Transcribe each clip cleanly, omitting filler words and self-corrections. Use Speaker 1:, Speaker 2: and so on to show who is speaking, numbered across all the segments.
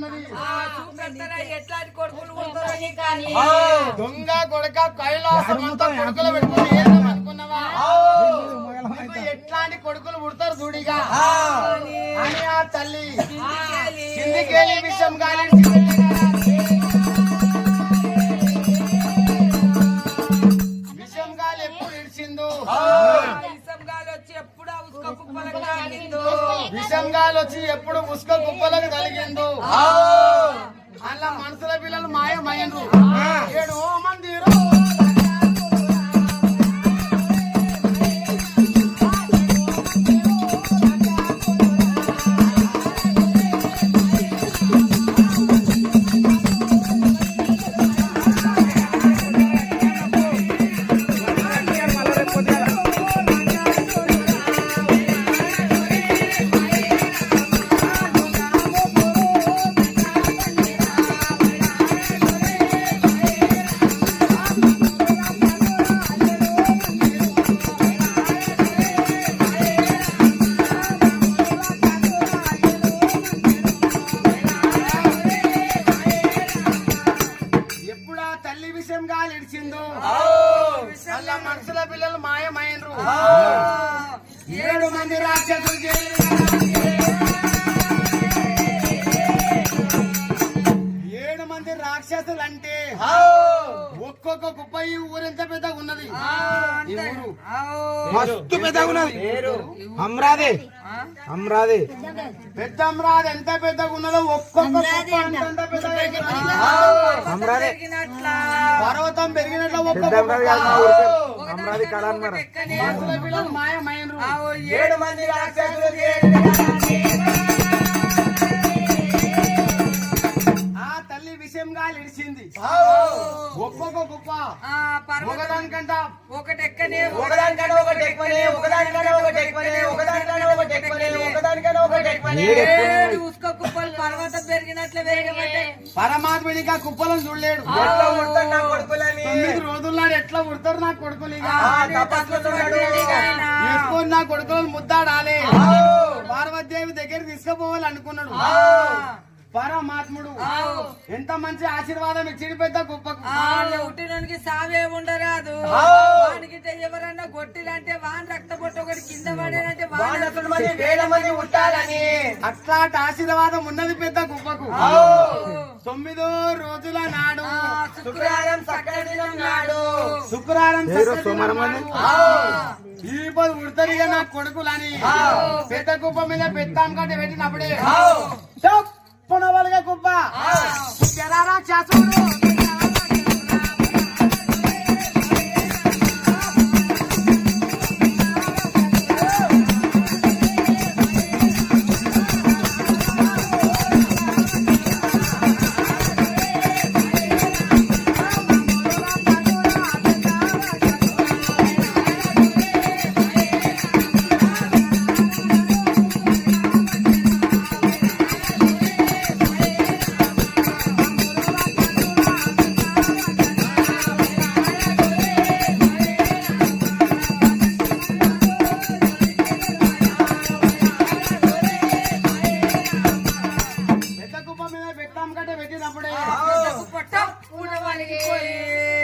Speaker 1: ఉన్నది.
Speaker 2: ఎట్లాంటి కొడుకులు పుడతారని కానీ
Speaker 1: దొంగ కొడుక కైలాసం అంతా కొడుకులు పెట్టుకుని ఏం అనుకున్నావా? ఎట్లాంటి కొడుకులు పుడతారు చూడిగా అని ఆ తల్లి కిందికెళ్ళి విషయం గాలి విషయం గాలి ఎప్పుడు ఇడిచిందో విషం గాలి వచ్చి ఎప్పుడు ఉసుక కుప్పలకు కలిగిందో అలా మనసుల పిల్లలు మాయమైండ్రు. 7 మంది అలా మనసుల పిల్లలు మాయమైనరు. 7 మంది రాక్షసులు 7 మంది రాక్షసులు అంటే ఒక్కొక్క కుప్ప ఈ ఊరెంత పెద్దగా ఉన్నది. ఈ ఊరు
Speaker 3: మస్తు పెద్దగా ఉన్నది. అమరాదే అమరాదే
Speaker 1: పెద్ద అమరాది ఎంత పెద్దగా ఉన్నదో ఒక్కొక్క కుప్ప అంత పెద్దగా
Speaker 3: అమరాదే
Speaker 1: పర్వతం పెరిగినట్లు ఒక్కొక్క
Speaker 3: అమరాది కళాన్మర
Speaker 1: మనసుల పిల్లలు మాయమైనరు.
Speaker 3: 7 మంది రాక్షసులు
Speaker 1: తల్లి విషయం గాలి ఇడిచింది. ఒక్కొక్క కుప్ప ఒకదానికంట
Speaker 2: ఒకటి ఎక్కనే
Speaker 3: ఒకదానికంటే ఒకటి ఎక్కువనే ఒకదానికంటే ఒకటి ఎక్కువనే ఒకదానికంటే ఒకటి ఎక్కువనే ఒకదానికంటే ఒకటి ఎక్కువనే
Speaker 2: ఉసుక కుప్పలు పర్వతం పెరిగినట్లే పెరిగబట్టే
Speaker 1: పరమాత్ముడు ఇంకా కుప్పలను చూడలేడు.
Speaker 3: ఎట్లా ఉడతారు నా కొడుకులని
Speaker 1: 9 రోజుల నాడు ఎట్లా ఉడతారు నా కొడుకులు
Speaker 3: తపస్సున్నాడు
Speaker 1: ఎక్కువ నా కొడుకులను ముద్దాడాలి. పార్వతీదేవి దగ్గర తీసుకుపోవాలి అనుకున్నాడు. పరమాత్ముడు ఎంత మంచి ఆశీర్వాదం ఇచ్చింది పెద్ద కుప్పకు.
Speaker 2: ఉట్టినోనికి సావే ఉండరాదు. వానికి ఎవరన్నా కొట్టిలంటే వాన్ రక్తపొట్టు ఒకటి కింద పడేనంటే
Speaker 3: ఉంటాలని
Speaker 1: అట్లాంటి ఆశీర్వాదం ఉన్నది పెద్ద కుప్పకు. 9వ రోజుల నాడు
Speaker 3: శుక్రవారం సకల దినం నాడు
Speaker 1: శుక్రవారం ఈ పది ఉడతరిగా నా కొడుకులని పెద్ద కుప్ప మీద పెద్దాం కంటే పెట్టినప్పుడే పునవలుగా కుప్ప రాక్షసుడు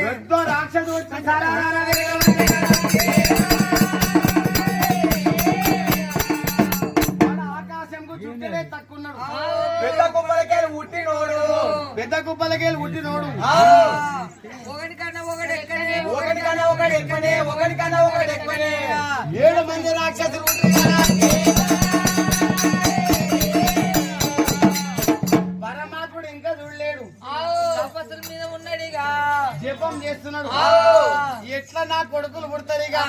Speaker 1: పెద్ద రాక్షసుడు ఆకాశంకు చుట్టలే తక్కున్నాడు.
Speaker 3: పెద్ద కుప్పలకెళ్ళి ఉట్టినోడు
Speaker 1: పెద్ద కుప్పలకెళ్ళి ఉట్టినోడు
Speaker 2: ఒకటికన్నా ఒకటి ఎక్కడే
Speaker 3: ఒకటికన్నా ఒకటి ఎక్కువనే ఒకటికన్నా ఒకటి ఎక్కువనే
Speaker 1: 7 మంది రాక్షసులు పరమాత్ముడు ఇంకా చూడలేడు.
Speaker 2: తపస్సుల మీద ఉన్నాడుగా
Speaker 1: జపం చేస్తున్నాడు. ఎట్లా నా కొడుకులు పుడతారుగా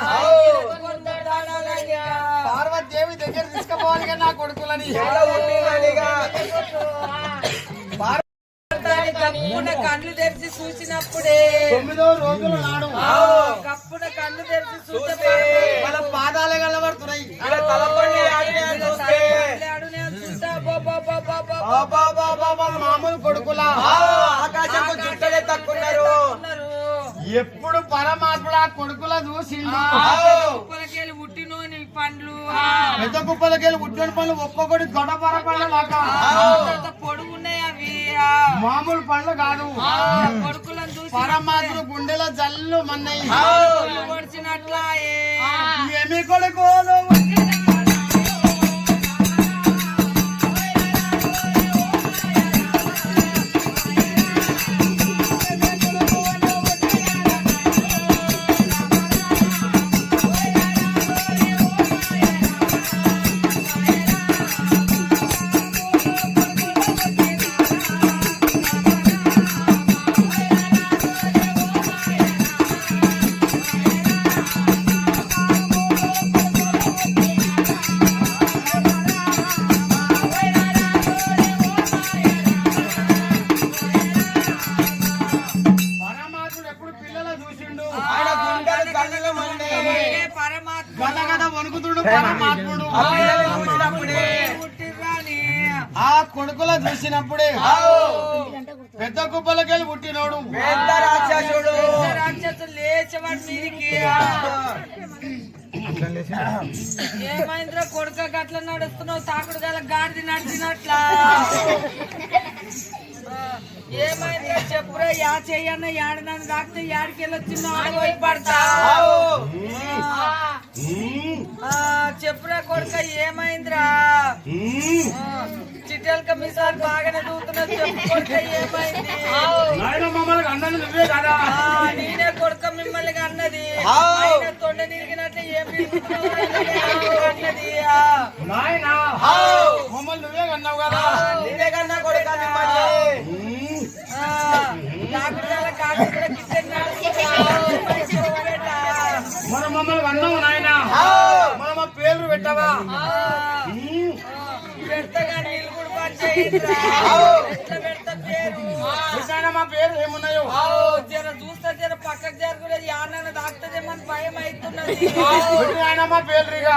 Speaker 1: పార్వతీదేవి దగ్గర తీసుకుపోవాలిగా నా కొడుకులని.
Speaker 2: కప్పున కళ్ళు తెరిచి చూసినప్పుడే
Speaker 1: 9వ రోజుల నాడు
Speaker 2: కప్పున కళ్ళు తెరిచి చూస్తే
Speaker 1: వాళ్ళ పాదాలే కలబడుతున్నాయి. మామూలు కొడుకులా
Speaker 3: ఆకాశంకు చుట్టలే తక్కున్నారు.
Speaker 1: ఎప్పుడు పరమాత్ముడు ఆ కొడుకుల చూసిండు.
Speaker 2: కుప్పలకెళ్ళి ఉట్టినోని పండ్లు
Speaker 1: పెద్ద కుప్పలకెళ్ళి ఉట్టిన పనులు ఒక్కొక్కటి గొడపర పనులు
Speaker 2: పొడుగున్నాయి అవి
Speaker 1: మామూలు పండ్లు కాదు
Speaker 2: కొడుకులను చూసి
Speaker 1: పరమాత్ముడు గుండెల జల్లు మన్నయ్యి
Speaker 2: పొడిచినట్లా
Speaker 1: ఏమి కొడుకోలు పరమాత్ముడు ఎప్పుడు పిల్లల చూసిండు
Speaker 3: ఆయన గుండెలు జల్లులు మన్నాయి.
Speaker 2: పరమాత్మ
Speaker 1: గద గద వణుకుతుడు పరమాత్ముడు
Speaker 3: ఆ పిల్లలు చూసినప్పుడే
Speaker 2: పుట్టిర్రాని
Speaker 1: ఆ కొడుకుల చూసినప్పుడే పెద్ద కుప్పలకెళ్ళి పుట్టినోడు
Speaker 3: పెద్ద రాక్షసుడు
Speaker 2: రాక్షసులు లేచేవాడు మీదికి ఏమైందిరా కొడుక గట్ల నడుస్తున్నావు తాకుడు గల గాడిది నడిచినట్లా ఏమైందిరా చెప్పురా యా చెయ్యన్న యాడనన్ను దాకితే యాడికి వెళ్ళొచ్చిందో పోయి పడతా చెప్పురా కొడుక ఏమైందిరా చిట్టెలక మిసాలు బాగానే దూకుతున్నది చెప్పు కొడుక ఏమైంది
Speaker 1: మమ్మల్ని అన్నది నువ్వే కదా
Speaker 2: నేనే కొడుక మిమ్మల్ని అన్నది తొండ నిరిగినట్టు ఏం అన్నది
Speaker 1: నాయనా మమ్మల్ని నువ్వే కన్నావు కదా
Speaker 3: నీవే కన్నా కొడుకా మిమ్మల్ని.
Speaker 1: మనం మమ్మల్ని అన్నావు నాయన మనం మా పేర్లు పెట్టవా
Speaker 2: పెడతగా నీళ్ళు కూడా పనిచేయట్లా ఎట్లా పెడతా పేరు
Speaker 1: మా పేరు ఏమున్నాయో
Speaker 2: జర చూస్తా జర పక్కకు జరుగులేదు యాన్న దాక్తదేమని భయం అవుతున్నది
Speaker 1: ఆయన మా పేర్లు ఇక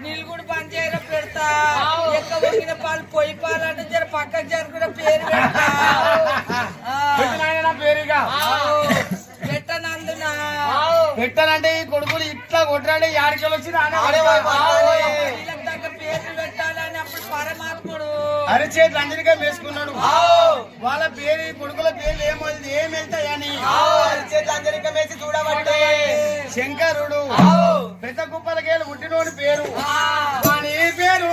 Speaker 2: నీళ్ళు కూడా పని చేయరా పెడతా ఎక్క వంగిన పాలు పొయ్యి పాలంటే జర పక్కకు జరుగున పేరు పెడతా
Speaker 1: నా పేరు ఇక
Speaker 2: పెట్టనందున
Speaker 1: పెట్టానంటే ఈ కొడుకులు ఇట్లా కొట్టాడే యాడికెళ్ళి వచ్చి
Speaker 2: వీళ్ళకి తగ్గ పేర్లు పెట్టాలని అప్పుడు పరమాత్ముడు
Speaker 1: అరిచేతులు అందరికీ వేసుకున్నాడు వాళ్ళ పేరు ఈ కొడుకుల పేర్లు ఏం వెళ్తాయని
Speaker 3: అందరికీ వేసి చూడబట్టే
Speaker 1: శంకరుడు పెద్ద కుప్పలకేళ్ళు పుట్టినోని పేరు వాని పేరు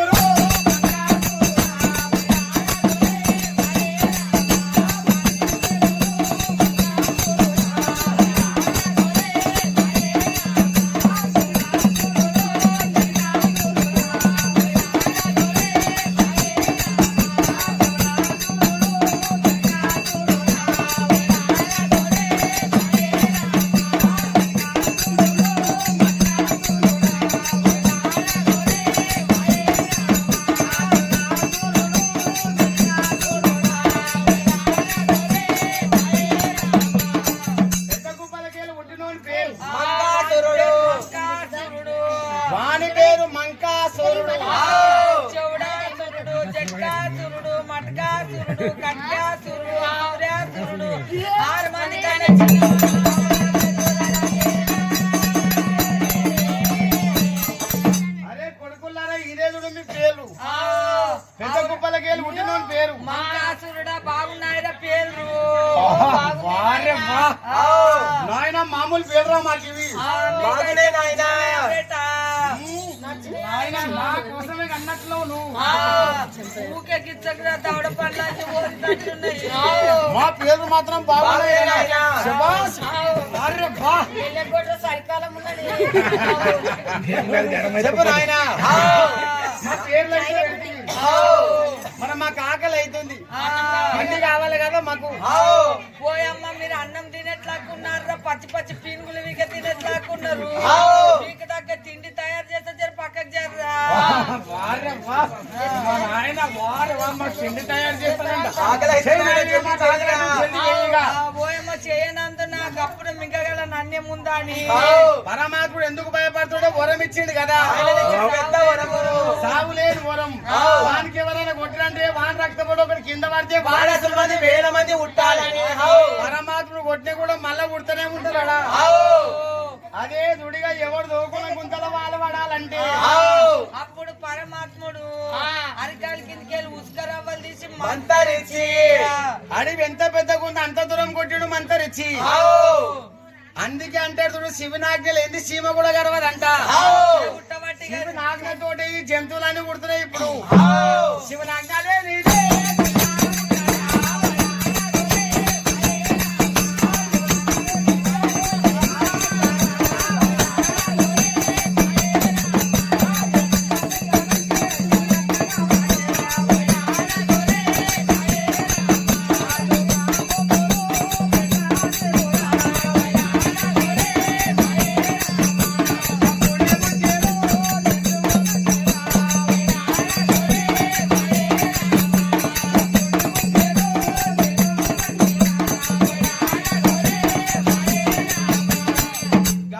Speaker 1: వాని పేరు మంకాసురుడు
Speaker 2: చౌడాసురుడు జట్కాసురుడు మట్కాసురుడు కట్కాసురుడు ఆర్యాసురుడు 6 మంది
Speaker 1: అరే కొడుకులారా ఇదే చూడు మీ పేర్లు పెద్ద కుప్పలకేళ్ళు పుట్టినోని పేరు
Speaker 2: మంకాసురుడా బాగున్నాయిరా పేర్లు
Speaker 1: నాయన మామూలు పేరురా మాకు ఇవి
Speaker 3: బాగునే నాయనా.
Speaker 1: నాయన నా కోసమే అన్నట్లు నువ్వు
Speaker 2: ఊకే గిచ్చకురా దవడ పళ్ళకి ఓడినట్టున్నాయి
Speaker 1: మా పేరు మాత్రం బాగున్నాయి
Speaker 3: బాగున్నాయి నాయనా.
Speaker 1: శభాష్. అరే బా
Speaker 2: సరికాలం ఉన్నది
Speaker 3: చెప్పు నాయనా.
Speaker 1: మా పేర్లు అయితే మరి మాకు ఆకలి అవుతుంది అన్ని కావాలి కదా మాకు
Speaker 2: పోయమ్మ మీరు అన్నం తినేట్లాకున్నారా పచ్చి పచ్చి పీనుగులు వీక తినేట్లాకున్నారు మీకు దగ్గర తిండి తయారు చేస్తే జర పక్కకు జర్రా
Speaker 1: వారే వా. మా నాయన వారే వా, మాకు తిండి తయారు చేస్తానంట
Speaker 3: ఆకలి అవుతుందా?
Speaker 1: మా తాతగారు చెయ్యిగా.
Speaker 2: పోయమ్మ చేయనందు నాకు అప్పుడు మింగగల నన్నే ముందా అని
Speaker 1: పరమాత్ముడు ఎందుకు భయపడతాడో వరం ఇచ్చిండు కదా
Speaker 3: పెద్ద వరము.
Speaker 1: సాగు లేదు వరం వానికి ఎవరైనా కొట్టినంటే వాని రక్తపడి ఒకటి కింద పడితే
Speaker 3: వాడు అసలు మంది 1000 మంది ఉట్టాలని.
Speaker 1: పరమాత్ముడు కొట్టిన కూడా మళ్ళా కుడుతూనే ఉంటాడా అదే దుడిగా ఎవరు దోకున్న గుంతల వాళ్ళు పడాలంటే
Speaker 2: అప్పుడు పరమాత్ముడు అరికాల కిందకెళ్ళి ఉసుక రవ్వలు తీసి
Speaker 3: మంతరించి
Speaker 1: అడవి ఎంత పెద్దగా ఉంది అంత దూరం కొట్టిడు మంతరిచ్చి అందుకే అంటాడు చూడు శివనాజ్ఞలు ఏంది సీమ కూడా గడవదంట శివనాజ్ఞతోటి ఈ జంతువులన్నీ కుడుతున్నాయి ఇప్పుడు శివనాజ్ఞలే నీదే.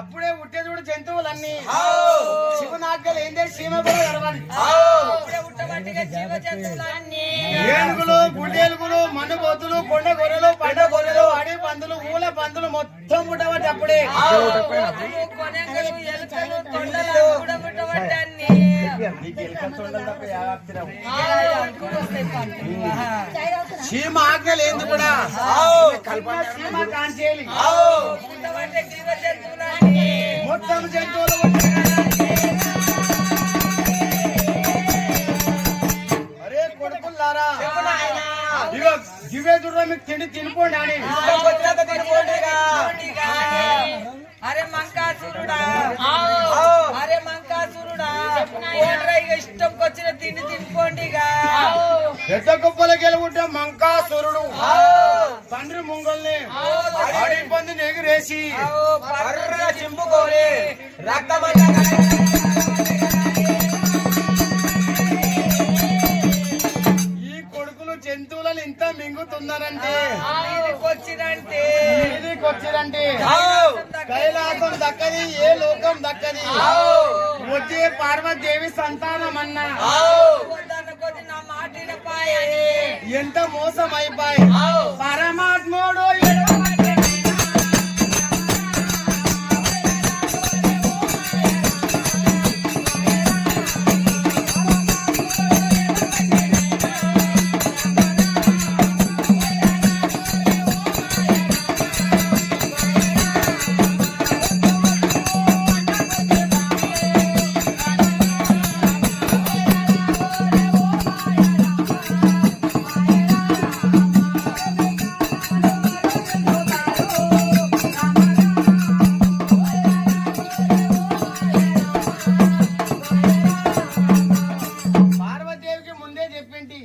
Speaker 1: అప్పుడే పుట్టే చూడు జంతువులన్నీ శివనాజ్ఞలు ఏందే సీమ కూడా గడవది. ఏనుగులు గుడ్డేలుగులు మనుబోతులు కొండ గొర్రెలు పండ గొర్రెలు అడవి పందులు ఊల పందులు మొత్తం పుట్టబట్టి అప్పుడే సీమ ఆజ్ఞలు ఏంది కూడా సీమ కాంచేయాలి మొత్తం జంతువులు అరే కొడుకులారా ఇగో దివే చూడ మీకు తిండి తినిపోండి అని
Speaker 2: అరే మంకాసురుడా అరే మంకాసురుడా ఇక ఇష్టంకి వచ్చిన తిండి తినుకోండిగా
Speaker 1: పెద్ద కుప్పల గెలుగుంటే మంకాసురుడు తండ్రి ముంగల్ని అడవి పందిని ఎగిరేసి
Speaker 3: చింపుకోని
Speaker 1: ఈ కొడుకులు జంతువులను ఇంత మింగుతున్నారంటే
Speaker 2: వచ్చినంటే
Speaker 1: వచ్చిరంటే కైలాసం దక్కది ఏ లోకం దక్కది వచ్చే పార్వతీదేవి సంతానం అన్నా
Speaker 2: నా మాటిన పాయ
Speaker 1: ఎంత మోసం అయిపోయి పరమాత్ముడు పార్వతీదేవికి ముందే చెప్పింటి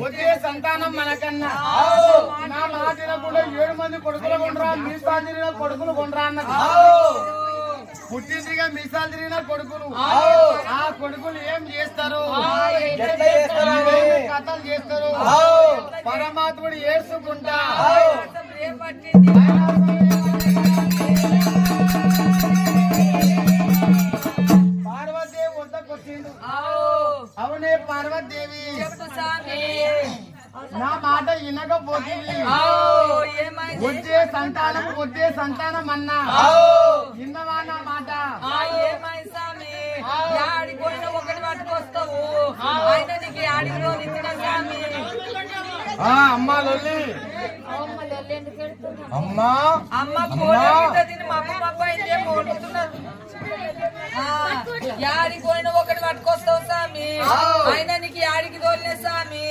Speaker 1: వచ్చే సంతానం మనకన్నా నా మాటిన కూడా 7 మంది కొడుకులు కొండరా మీసాలు తిరిగిన కొడుకులు కొండరా అన్నది పుట్టిందిగా మీసాలు తిరిగిన కొడుకులు ఆ కొడుకులు ఏం చేస్తారు కథలు చేస్తారు పరమాత్ముడు ఏడ్చుకుంటా పార్వతీదేవి వద్దకొచ్చిండు అవునే పార్వతీదేవి నా మాట వినకపోతుంది వచ్చే సంతానం అన్నా విన్నవా నా మాట
Speaker 2: ఆడికి పోయిన ఒకటి పట్టుకొస్తావు ఆయన నీకు ఆడిలో ఇచ్చిన స్వామి
Speaker 1: అమ్మా లొల్లి అమ్మా
Speaker 2: అమ్మ పోటీ తిని మా అమ్మ అయితే పోతున్నారు యాడికి పోయిన ఒకటి పట్టుకొస్తావు స్వామి ఆయన నీకు యాడికి తోలిన స్వామి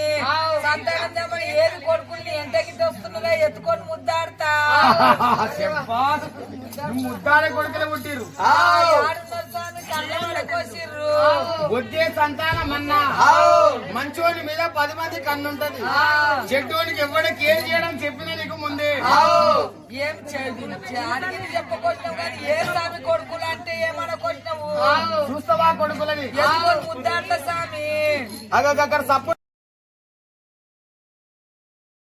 Speaker 2: సంతానం తెమ్మని ఏది కొడుకుల్ని ఎంతకి తెస్తున్నారా ఎత్తుకొని ముద్దాడతా
Speaker 1: ముద్దాడే కొడుకులు పుట్టిరు
Speaker 2: ఆడున్నారు స్వామి కళ్ళకొచ్చిర్రు
Speaker 1: వచ్చే సంతానం అన్నా మంచోని మీద 10 మంది కన్నుంటది చెడ్డోనికి ఎవరికి ఏం చేయడం చెప్పిన నీకు ముందే
Speaker 2: ఏం అడిగి చెప్పకొచ్చినావు కానీ ఏ స్వామి కొడుకులు అంటే ఏమనుకొచ్చినావు
Speaker 1: చూస్తావా కొడుకులని
Speaker 2: ముద్దాడతా స్వామి
Speaker 1: అక్కడ సపోర్ట్